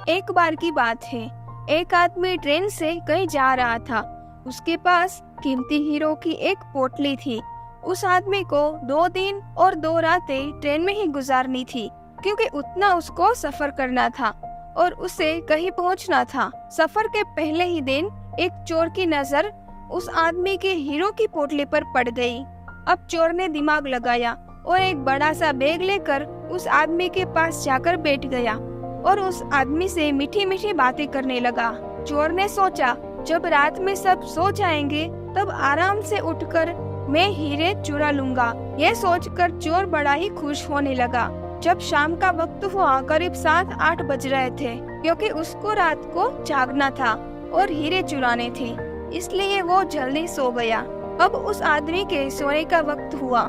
एक बार की बात है, एक आदमी ट्रेन से कहीं जा रहा था। उसके पास कीमती हीरो की एक पोटली थी। उस आदमी को 2 दिन और 2 रातें ट्रेन में ही गुजारनी थी, क्योंकि उतना उसको सफर करना था और उसे कहीं पहुंचना था। सफर के पहले ही दिन एक चोर की नजर उस आदमी के हीरो की पोटली पर पड़ गई। अब चोर ने दिमाग लगाया और एक बड़ा सा बैग लेकर उस आदमी के पास जाकर बैठ गया और उस आदमी से मीठी मीठी बातें करने लगा। चोर ने सोचा, जब रात में सब सो जाएंगे तब आराम से उठकर मैं हीरे चुरा लूंगा। ये सोचकर चोर बड़ा ही खुश होने लगा। जब शाम का वक्त हुआ, करीब 7-8 बज रहे थे, क्योंकि उसको रात को जागना था और हीरे चुराने थे, इसलिए वो जल्दी सो गया। अब उस आदमी के सोने का वक्त हुआ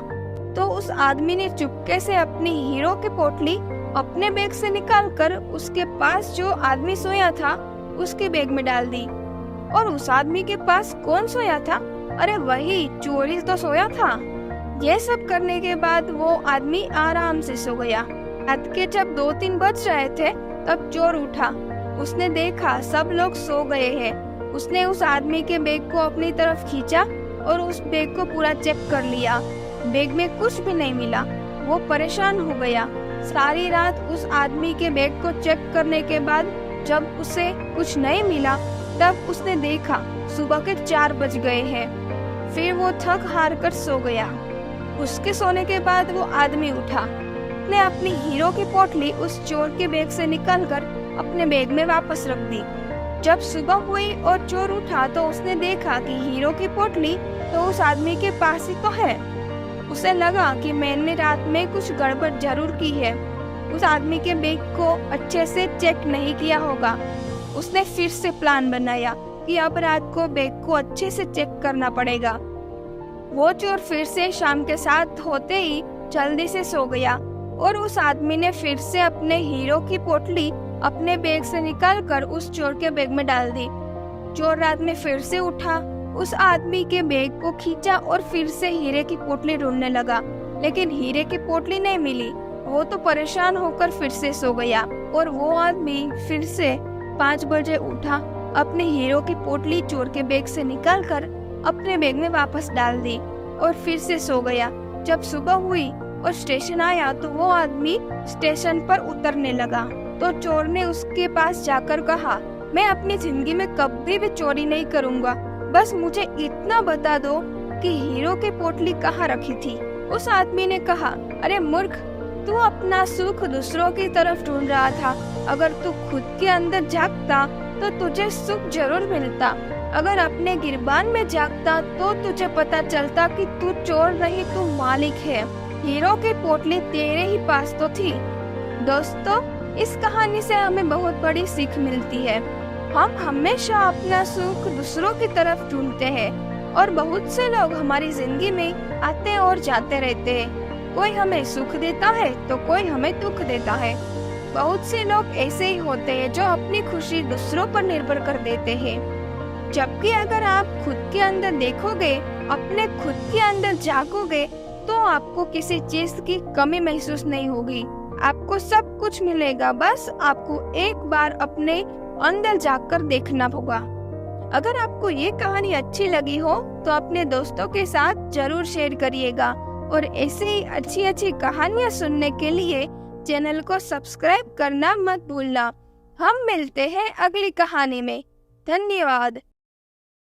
तो उस आदमी ने चुपके से अपनी हीरो की पोटली अपने बैग से निकालकर उसके पास जो आदमी सोया था उसके बैग में डाल दी। और उस आदमी के पास कौन सोया था? अरे वही चोर ही तो सोया था। ये सब करने के बाद वो आदमी आराम से सो गया। रात के जब 2-3 बज रहे थे तब चोर उठा। उसने देखा सब लोग सो गए हैं। उसने उस आदमी के बैग को अपनी तरफ खींचा और उस बैग को पूरा चेक कर लिया। बैग में कुछ भी नहीं मिला। वो परेशान हो गया। सारी रात उस आदमी के बैग को चेक करने के बाद जब उसे कुछ नहीं मिला तब उसने देखा सुबह के 4 बज गए हैं। फिर वो थक हार कर सो गया। उसके सोने के बाद वो आदमी उठा। उसने अपनी हीरो की पोटली उस चोर के बैग से निकालकर अपने बैग में वापस रख दी। जब सुबह हुई और चोर उठा तो उसने देखा कि हीरो की पोटली तो उस आदमी के पास ही तो है। उसे लगा कि मैंने रात में कुछ गड़बड़ जरूर की है। उस आदमी के बैग को अच्छे से चेक नहीं किया होगा। उसने फिर से प्लान बनाया कि अब रात को बैग को अच्छे से चेक करना पड़ेगा। वो चोर फिर से शाम के 7 होते ही जल्दी से सो गया और उस आदमी ने फिर से अपने हीरो की पोटली अपने बैग से निकालकर उस चोर के बैग में डाल दी। चोर रात में फिर से उठा, उस आदमी के बैग को खींचा और फिर से हीरे की पोटली ढूंढने लगा, लेकिन हीरे की पोटली नहीं मिली। वो तो परेशान होकर फिर से सो गया और वो आदमी फिर से 5 बजे उठा, अपने हीरो की पोटली चोर के बैग से निकालकर अपने बैग में वापस डाल दी और फिर से सो गया। जब सुबह हुई और स्टेशन आया तो वो आदमी स्टेशन पर उतरने लगा तो चोर ने उसके पास जाकर कहा, मैं अपनी जिंदगी में कभी भी चोरी नहीं करूँगा, बस मुझे इतना बता दो कि हीरो की पोटली कहाँ रखी थी। उस आदमी ने कहा, अरे मूर्ख, तू अपना सुख दूसरों की तरफ ढूंढ रहा था। अगर तू खुद के अंदर झांकता तो तुझे सुख जरूर मिलता। अगर अपने गिरबान में झांकता तो तुझे पता चलता कि तू चोर नहीं, तू मालिक है। हीरो की पोटली तेरे ही पास तो थी। दोस्तों, इस कहानी से हमें बहुत बड़ी सीख मिलती है। हम हमेशा अपना सुख दूसरों की तरफ ढूंढते हैं और बहुत से लोग हमारी जिंदगी में आते और जाते रहते हैं। कोई हमें सुख देता है तो कोई हमें दुख देता है। बहुत से लोग ऐसे ही होते हैं जो अपनी खुशी दूसरों पर निर्भर कर देते हैं। जबकि अगर आप खुद के अंदर देखोगे, अपने खुद के अंदर झांकोगे तो आपको किसी चीज की कमी महसूस नहीं होगी। आपको सब कुछ मिलेगा, बस आपको एक बार अपने अंदर जाकर देखना होगा। अगर आपको ये कहानी अच्छी लगी हो तो अपने दोस्तों के साथ जरूर शेयर करिएगा और ऐसे ही अच्छी अच्छी कहानियाँ सुनने के लिए चैनल को सब्सक्राइब करना मत भूलना। हम मिलते हैं अगली कहानी में। धन्यवाद।